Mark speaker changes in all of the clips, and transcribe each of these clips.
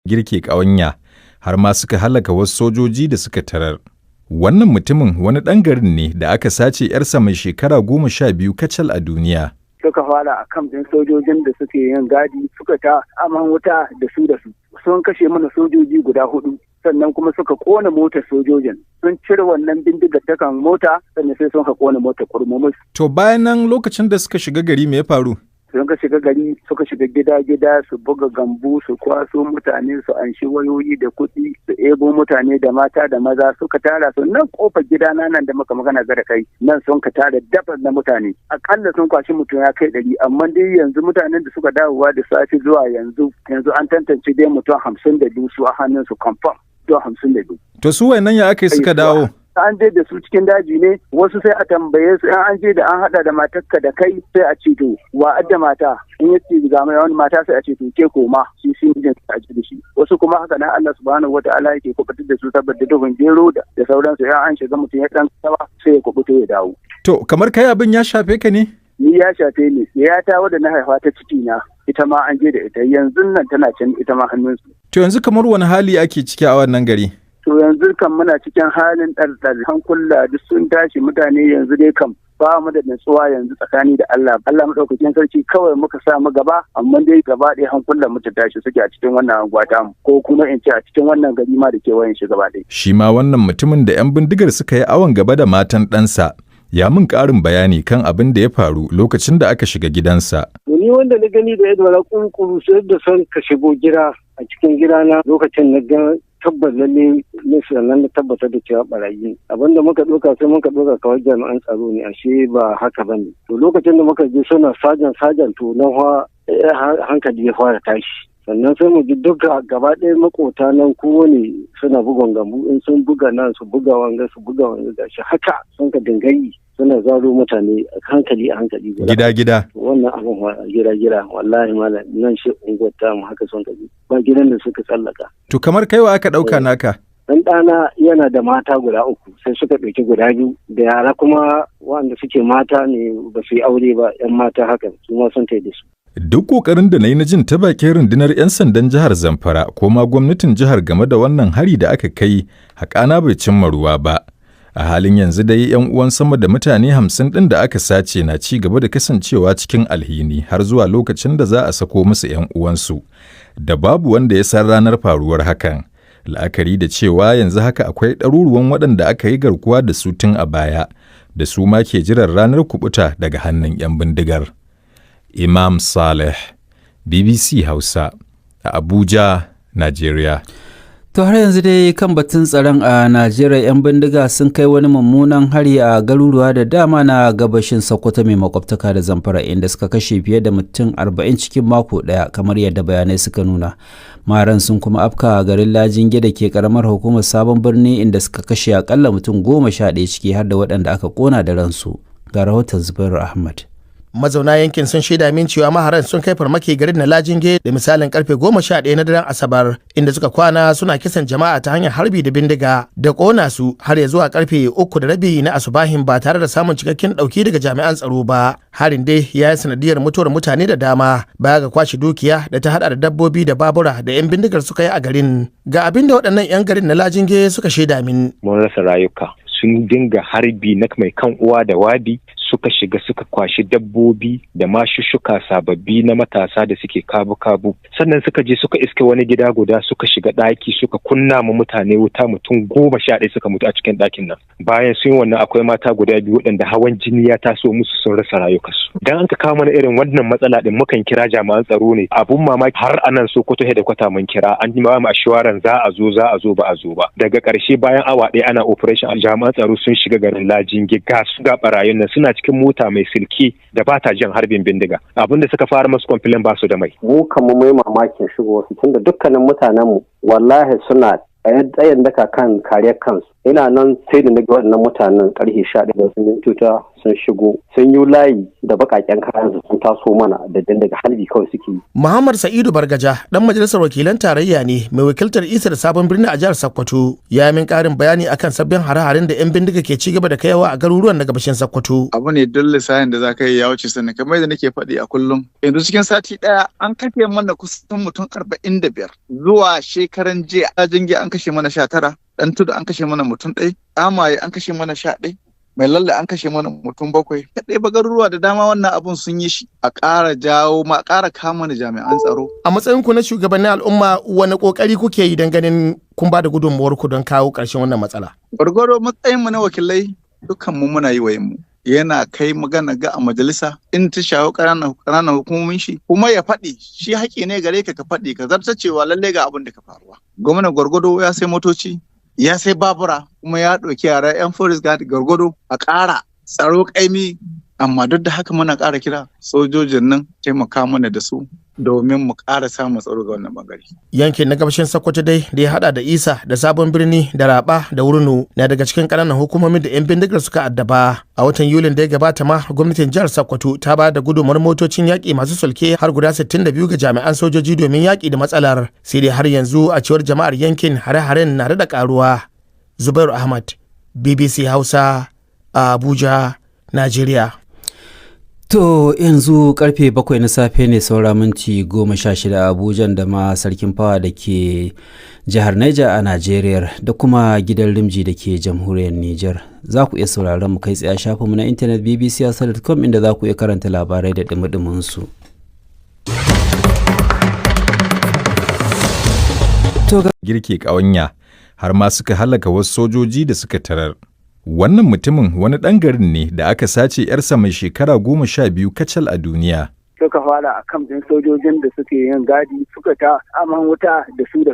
Speaker 1: girke ƙawanya har ma suka halaka wasu sojoji da suka tarar. Wannan mutumin wani ɗan garin ne da aka sace 'yarsa mai shekara 12 kacal a duniya.
Speaker 2: Suka fara a kan ɗin sojojin da suke yin gadi suka ta aman wuta da su. Sun kashe mana sojoji guda 4. Sannan kuma suka kona motar sojojin sun cire wannan bindigar ta kan mota sannan sai sun ka kona motar kurmumus.
Speaker 1: To bayan nan lokacin da suka shiga gari me ya faru?
Speaker 2: Sun ka shiga gari suka shiga gida su buga gambu su kwaso mutane su anshi wayoyi da kuɗi su ebo mutane da mata da maza suka tara su nan kofar gidana nan da muka magana ga da kai nan sun ka tara dabar na mutane akalla sun kwashi mutum ya kai 100 amma dai yanzu mutanen da suka dawowa da safe zuwa yanzu an tantance dai mutum 52 su a hannun su confirm. 52.
Speaker 1: To su wayannan ya aka yi suka dawo?
Speaker 2: An je da su cikin daji ne wasu sai a tambaye su an je da an hada da matarka da kai sai a ce to wa adda mata in yace ga mai wani mata sai a ce to ke koma shi mijin a ji da shi wasu kuma haka nan Allah subhanahu wataala yake kubutar da su saboda duhun gero da sauransu an shiga mutum ya dan tsawa sai ya kubuto ya dawo.
Speaker 1: To kamar kai abin ya shafe ka ne?
Speaker 2: Ni ya shafe ni ya ta wadda na haifa ta ciki na ita ma an je da ita yanzu nan tana can ita ma hannunsu.
Speaker 1: To yanzu kamar wani hali ake ciki a wannan gari?
Speaker 2: To yanzu kan muna cikin halin ɗarɗar hankula duk sun tashi mutane yanzu dai kam ba mu da natsuwa yanzu tsakani da Allah. Allah madaukakin sarki kawai muka sa mu gaba amma dai gaba ɗaya hankulan mu ta tashi suke a cikin wannan anguwa ta mu ko kuma in ce a cikin wannan gari ma da kewayen shi gaba ɗaya.
Speaker 1: Shi ma wannan mutumin da 'yan bindigar suka yi awon gaba da matan ɗansa ya min ƙarin bayani kan abin da ya faru lokacin da aka shiga gidansa.
Speaker 3: Ni wanda na gani da yadda na kunkuru sai da son ka shigo gida a cikin gidana lokacin na ga tabbas lalle ne sannan na tabbatar da cewa barayi abinda muka ɗauka sai muka ɗauka kawai jami'an tsaro ne ashe ba haka bane. To lokacin da muka je suna sajan to nan hankali ya fara tashi. Sannan sai mu ji duka gaba ɗaya makota nan kowane suna bugon gambu in sun buga nan su buga wanga gashi haka sun ka dingayi suna zaro mutane a hankali
Speaker 1: gida
Speaker 3: wannan abin gida wallahi malam nan shi unguwar mu haka sun ka bi ba gidan da suka tsallaka.
Speaker 1: To kamar kaiwa aka ɗauka naka?
Speaker 3: Dan ɗana yana da mata guda 3 sai suka ɗauki guda 2 da yara kuma wanda suke mata ne ba su yi aure ba 'yan mata haka su ma sun da su.
Speaker 1: Duk ƙoƙarin da na yi na jin ta bakin rundunar 'yan sandan jihar Zamfara ko ma gwamnatin jihar game da wannan hari da aka kai haƙana bai cimma ruwa ba. A halin yanzu dai 'yan uwan sama da mutane 50 ɗin da aka sace na ci gaba da kasancewa cikin alhini har zuwa lokacin da za a sako musu 'yan uwansu. Da babu wanda ya san ranar faruwar hakan. La'akari da cewa yanzu haka akwai ɗaruruwan waɗanda aka yi garkuwa da su tun a baya, da su ma ke jiran ranar kuɓuta daga hannun 'yan bindigar. Imam Saleh, BBC Hausa, a Abuja, Najeriya.
Speaker 4: To har yanzu dai kan batun tsaron a Najeriya 'yan bindiga sun kai wani mummunan hari a garuruwa da dama na gabashin Sokoto mai makwabtaka da Zamfara inda suka kashe fiye da mutum 40 cikin mako ɗaya kamar yadda bayanai suka nuna. Maran sun kuma afka a garin Lajinge da ke karamar hukumar Sabon Birni inda suka kashe akalla mutum 11 ciki har da waɗanda aka kona da ransu. Ga rahoton Zubairu Ahmad.
Speaker 5: Mazauna yankin sun shaida min cewa maharan sun kai farmaki garin na Lajinge da misalin karfe 11 na daren Asabar inda suka kwana suna kisan jama'a ta hanyar harbi da bindiga da kona su har ya zuwa karfe 3:30 na asubahin ba tare da samun cikakken dauki daga jami'an tsaro ba. Harin dai ya yi sanadiyar mutuwar mutane da dama baya ga kwashe dukiya da ta hada da dabbobi da babura da 'yan bindigar suka yi a garin. Ga abin da waɗannan 'yan garin na Lajinge suka shaida min.
Speaker 6: Mun rasa rayuka. Sun dinga harbi na mai kan uwa da wadi suka shiga suka kwashi dabbobi da mashushuka sababbi na matasa da suke kabu-kabu sannan suka je suka iske wani gida guda suka shiga ɗaki suka kunna ma mutane wuta mutum 11 suka mutu a cikin ɗakin nan bayan sun yi wannan akwai mata guda 2 waɗanda hawan jini ya taso musu sun rasa rayukansu dan an ka kawo mana irin wannan matsala din mukan kira jami'an tsaro ne abun mamaki har anan Sokoto da kwata mun kira an yi mu assurance za a zo ba a zo ba daga ƙarshe bayan awa ɗaya ana operation jami'an tsaro sun shiga garin Lajinge ga su ga barayin nan suna cikin mota mai silki da ba ta jin harbin bindiga abinda suka fara masu complain ba su da mai
Speaker 7: mu kan mu mai mamakin shigo su tunda dukkanin mutanen mu wallahi suna tsayen daka kan kariyar kansu ina nan sai da naga waɗannan mutanen karfe 11 da sun tuta sun shigo sun yi layi da bakaken kayan su sun taso mana da daga halbi kawai suke yi.
Speaker 5: Muhammad Sa'idu Bargaja dan majalisar wakilan tarayya ne mai wakiltar Isa da Sabon Birni a jihar Sokoto ya min karin bayani akan sabbin hare-haren da 'yan bindiga ke ci gaba da kaiwa a garuruwan na gabashin Sokoto.
Speaker 8: Abu ne don lissahin da za ka yi ya wuce sannan kamar yadda nake faɗi a kullum. Yanzu cikin sati ɗaya an kashe mana kusan mutum 45 zuwa shekaran jiya a jingi an kashe mana 19 dan tudu an kashe mana mutum 1 amaye an kashe mana 11 mai lalle an kashe mana mutum 7 kadai ba garuruwa da dama wannan abun sun yi shi a ƙara jawo ma ƙara kama da jami'an tsaro.
Speaker 5: A matsayin ku na shugabannin al'umma wani kokari kuke yi don ganin kun ba da gudunmuwar ku don kawo ƙarshen wannan matsala?
Speaker 8: Gwargwaro matsayin mu na wakilai dukkan mu muna yi wa mu. Yana kai magana ga a majalisa in ta shawo ƙananan hukumomin shi kuma ya faɗi shi haƙƙi ne gare ka faɗi ka zarta cewa lallai ga abin da ka faruwa. Gwamnan gwargwado ya sai motoci ya sai babura kuma ya ɗauki yara 'yan forest guard gwargwado a ƙara tsaro ƙaimi amma duk da haka muna ƙara kira sojojin nan taimaka mana da su domin mu ƙara samun tsaro ga wannan bangare.
Speaker 5: Yankin na gabashin Sokoto dai da ya hada da Isa da Sabon Birni da Raba da Wurno na daga cikin ƙananan hukumomin da 'yan bindigar suka addaba. A watan Yulin da ya gabata ma gwamnatin jihar Sokoto ta ba da gudunmawar motocin yaƙi masu sulke har guda 62 ga jami'an sojoji domin yaƙi da matsalar. Sai dai har yanzu a cewar jama'ar yankin hare-haren na da ƙaruwa. Zubairu Ahmad, BBC Hausa, a Abuja, Najeriya.
Speaker 4: To yanzu karfe 7 na safe ne saura minti 16 a Abuja da ma sarkin fawa da ke jihar Niger a Najeriya da kuma gidan Rimji da ke jamhuriyar Niger. Za ku iya sauraron mu kai tsaye shafinmu na intanet bbc.com inda za ku iya karanta labarai da dumi su.
Speaker 1: Girke ƙawanya har ma suka halaka wasu sojoji da suka tarar. Wannan mutumin wani ɗan garin ne da aka sace 'yarsa mai shekara 12 kacal a duniya.
Speaker 2: Suka fara a kamfin sojojin da suke yin gadi suka ta aman wuta da su.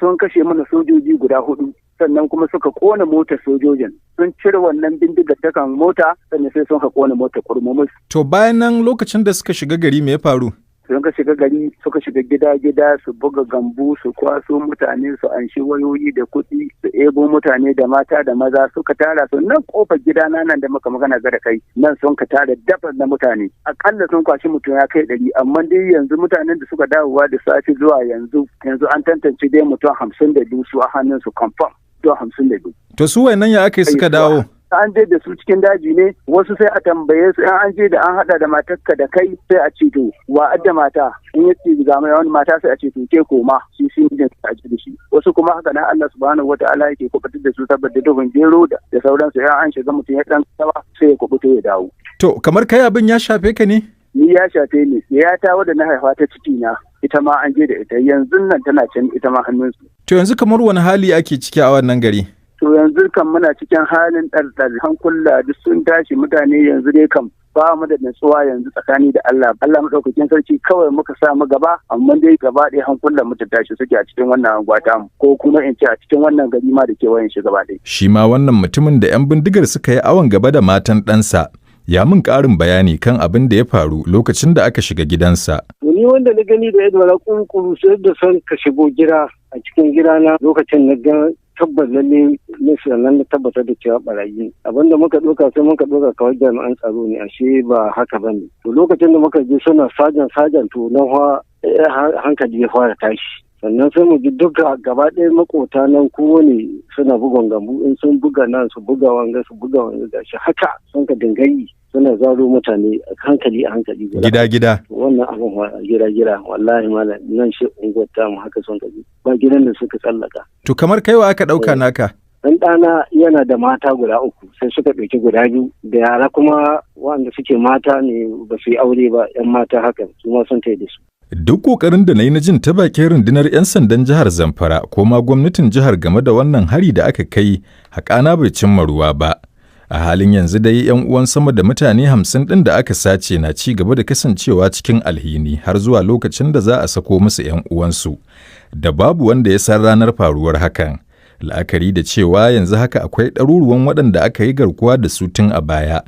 Speaker 2: Sun kashe mana sojoji guda 4 sannan kuma suka kona motar sojojin. Sun cire wannan bindigar ta kan mota sannan sai sun ka kona motar kurmumus.
Speaker 1: To bayan nan lokacin da suka shiga gari me ya faru?
Speaker 2: Sun ka shiga gari suka shiga gida su buga gambu su kwaso mutane su anshi wayoyi da kuɗi su ebo mutane da mata da maza suka tara su nan kofar gidana nan da muka magana ga da kai nan sun ka tara dabar na mutane akalla sun kwashi mutum ya kai 100 amma dai yanzu mutanen da suka dawowa da safe zuwa yanzu an tantance dai mutum 52 su a hannun su confirm to 52.
Speaker 1: To su wayannan ya aka suka dawo?
Speaker 2: An je da su cikin daji ne wasu sai a tambaye su an je da an hada da matarka da kai sai a ce to wa adda mata in yace ga mai wani mata sai a ce to ke koma shi din a ji da shi wasu kuma haka nan Allah subhanahu wataala yake kubutar da su saboda duhun gero da sauransu an shiga mutum ya dan tsawa sai ya kubuto ya dawo.
Speaker 1: To kamar kai abin ya shafe ka ne?
Speaker 2: Ni ya shafe ni ya ta wadda na haifa ta ciki na ita ma an je da ita yanzu nan tana can ita ma hannunsu.
Speaker 1: To yanzu kamar wani hali ake ciki a wannan gari?
Speaker 2: To yanzu kan muna cikin halin ɗarɗar hankula duk sun tashi mutane yanzu dai kam ba mu da natsuwa yanzu tsakani da Allah madaukakin sarki kawai muka sa mu gaba amma dai gaba ɗaya hankulan mu ta tashi suke a cikin wannan anguwa mu ko kuma in ce a cikin wannan gari ma da kewayen shi gaba ɗaya.
Speaker 1: Shi ma wannan mutumin da 'yan bindigar suka yi awon gaba da matan ɗansa ya min ƙarin bayani kan abin da ya faru lokacin da aka shiga gidansa.
Speaker 3: Ni wanda na gani da yadda na kunkuru sai da son ka shigo gida a cikin gidana lokacin na ga tabbas lalle ne sannan na tabbatar da cewa barayi abinda muka ɗauka sai muka ɗauka kawai jami'an tsaro ne ashe ba haka ba ne. To lokacin da muka je suna sajan to nan hankali ya fara tashi. Sannan sai mu ji duka gaba ɗaya makota nan kowane suna bugon gambu in sun buga nan su buga wanga gashi haka sun ka dingayi suna zaro mutane a hankali
Speaker 1: gida
Speaker 3: wannan abin gida wallahi malam nan shi unguwar mu haka sun ka ji ba gidan da suka tsallaka.
Speaker 1: To kamar kaiwa aka ɗauka naka?
Speaker 3: Dan ɗana yana da mata guda 3 sai suka ɗauki guda 2 da yara kuma wanda suke mata ne ba su yi aure ba 'yan mata haka su ma sun tai da su.
Speaker 1: Duk ƙoƙarin da na yi na jin ta bakin rundunar 'yan sandan jihar Zamfara ko ma gwamnatin jihar game da wannan hari da aka kai haƙana bai cimma ruwa ba. A halin yanzu dai 'yan uwan sama da mutane 50 ɗin da aka sace na ci gaba da kasancewa cikin alhini har zuwa lokacin da za a sako musu 'yan uwansu. Da babu wanda ya san ranar faruwar hakan. La'akari da cewa yanzu haka akwai ɗaruruwan waɗanda aka yi garkuwa da su tun a baya,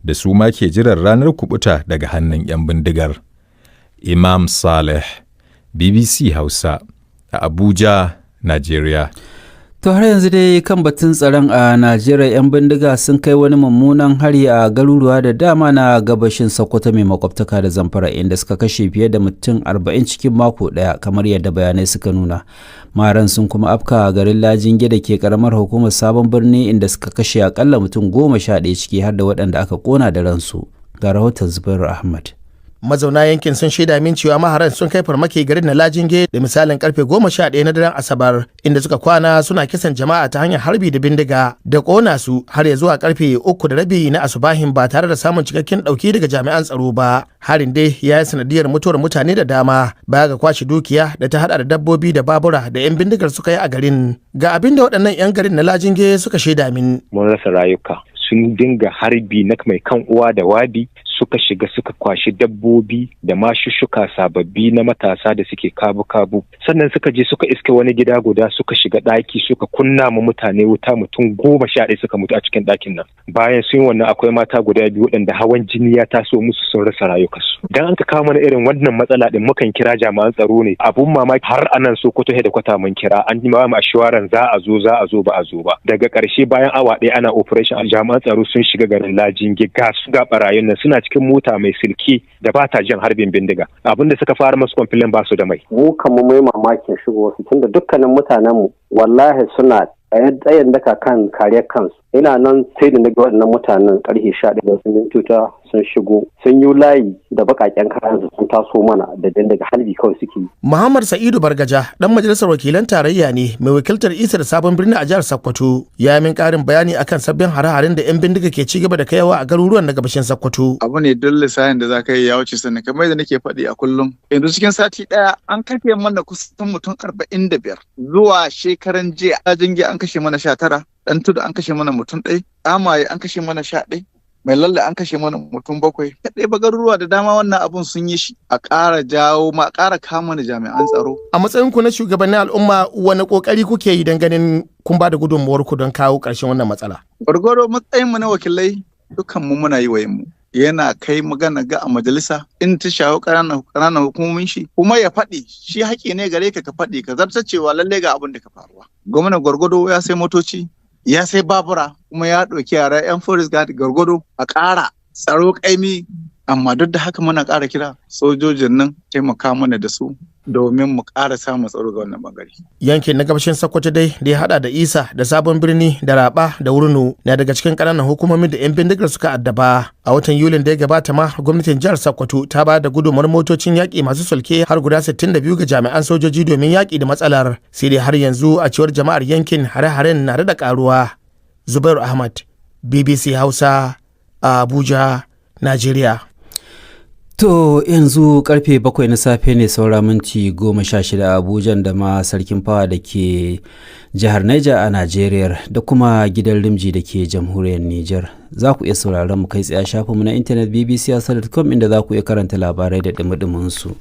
Speaker 1: da su ma ke jiran ranar kuɓuta daga hannun 'yan bindigar. Imam Saleh, BBC Hausa, a Abuja, Najeriya.
Speaker 4: To har yanzu dai kan batun tsaron a Najeriya 'yan bindiga sun kai wani mummunan hari a garuruwa da dama na gabashin Sokoto mai makwabtaka da Zamfara inda suka kashe fiye da mutum 40 cikin mako daya kamar yadda bayanai suka nuna. Maharan sun kuma afka a garin Lajinge da ke karamar hukumar Sabon Birni inda suka kashe akalla mutum 11 ciki har da waɗanda aka kona da ransu. Ga rahoton Zubairu Ahmad.
Speaker 5: Mazauna yankin sun shaida min cewa maharan sun kai farmaki garin na Lajinge da misalin karfe 11 na daren Asabar inda suka kwana suna kisan jama'a ta hanyar harbi da bindiga da kona su har ya zuwa karfe 3:30 na asubahin ba tare da samun cikakken dauki daga jami'an tsaro ba. Harin dai ya yi sanadiyar mutuwar mutane da dama baya ga kwashe dukiya da ta hada da dabbobi da babura da 'yan bindigar suka yi a garin. Ga abin da waɗannan 'yan garin na Lajinge suka shaida min.
Speaker 6: Mun rasa rayuka. Sun dinga harbi na mai kan uwa da wabi, suka shiga suka kwashi dabbobi da mashushuka sababbi na matasa da suke kabu-kabu, sannan suka je suka iske wani gida guda suka shiga ɗaki suka kunna ma mutane wuta, mutum 11 suka mutu a cikin ɗakin nan. Bayan sun yi wannan akwai mata guda 2 waɗanda hawan jini ya taso musu sun rasa rayukansu. Dan an ka kawo mana irin wannan matsala din mukan kira jami'an tsaro ne. Abun mamaki har anan Sokoto da kwata mun kira, an yi ma assurance za a zo ba a zo ba. Daga ƙarshe bayan awa ɗaya ana operation jami'an tsaro sun shiga garin Lajinge, ga su ga barayin nan suna cikin mota mai silki da ba ta jin harbin bindiga. Abin da suka fara masu kwamfilin ba su da mai.
Speaker 7: Mu kan mu mai mamakin shigo su tunda dukkanin mutanenmu wallahi suna tsayin daka kan kariyar kansu. Ina nan sai da naga waɗannan mutanen ƙarfe 11 sun mintuta sun shigo sun yi layi da baƙaƙen kayan sun taso mana da daga harbi kawai suke yi.
Speaker 5: Muhammad Sa'idu Bargaja dan majalisar wakilan tarayya ne mai wakiltar Isa da Sabon Birni a jihar Sokoto, ya min ƙarin bayani akan sabbin hare-haren da 'yan bindiga ke ci gaba da kaiwa a garuruwan na gabashin Sokoto.
Speaker 8: Abu ne don lissahin da za ka yi ya wuce sannan kamar da nake faɗi a kullum. Yanzu cikin sati ɗaya an kashe mana kusan mutum 45 zuwa shekaran jiya Lajinge an kashe mana 19, ɗan tudu an kashe mana mutum 1, Amaye an kashe mana 11, mai lalle an kashe mana mutum 7. Kaɗai ba garuruwa da dama wannan abun sun yi shi a ƙara jawo ma ƙara kama da jami'an tsaro.
Speaker 5: A matsayin ku na shugabannin al'umma wani ƙoƙari kuke yi don ganin kun ba da gudunmuwar ku don kawo ƙarshen wannan matsala?
Speaker 8: Gwargwaro matsayin mu na wakilai dukkan mu muna yi wa mu. Yana kai magana ga a majalisa in ta shawo ƙananan hukumomin shi kuma ya faɗi shi haƙƙi ne gare ka faɗi ka zarta cewa lallai ga abin da ka faruwa. Gwamnan gwargwado ya sai motoci, ya sai babura, kuma ya ɗauki yara 'yan forest guard gwargwado a ƙara tsaro ƙaimi, amma duk da haka muna ƙara kira sojojin nan taimaka mana da su domin mu ƙara samun tsaro ga wannan bangare.
Speaker 5: Yankin na gabashin Sokoto dai da ya hada da Isa da Sabon Birni da Raba da Wurno na daga cikin ƙananan hukumomin da 'yan bindigar suka addaba. A watan Yulin da ya gabata ma gwamnatin jihar Sokoto ta ba da gudunmawar motocin yaƙi masu sulke har guda 62 ga jami'an sojoji domin yaƙi da matsalar. Sai dai har yanzu a cewar jama'ar yankin hare-haren na da ƙaruwa. Zubairu Ahmad, BBC Hausa, Abuja, Najeriya.
Speaker 4: To yanzu karfe 7 na safe ne saura minti 16 a Abuja da ma sarkin fawa da ke jihar Niger a Najeriya da kuma gidan Rimji da ke jamhuriyar Niger. Za ku iya sauraron mu kai tsaye a shafinmu na intanet bbc.com inda za ku iya karanta labarai da dumi su.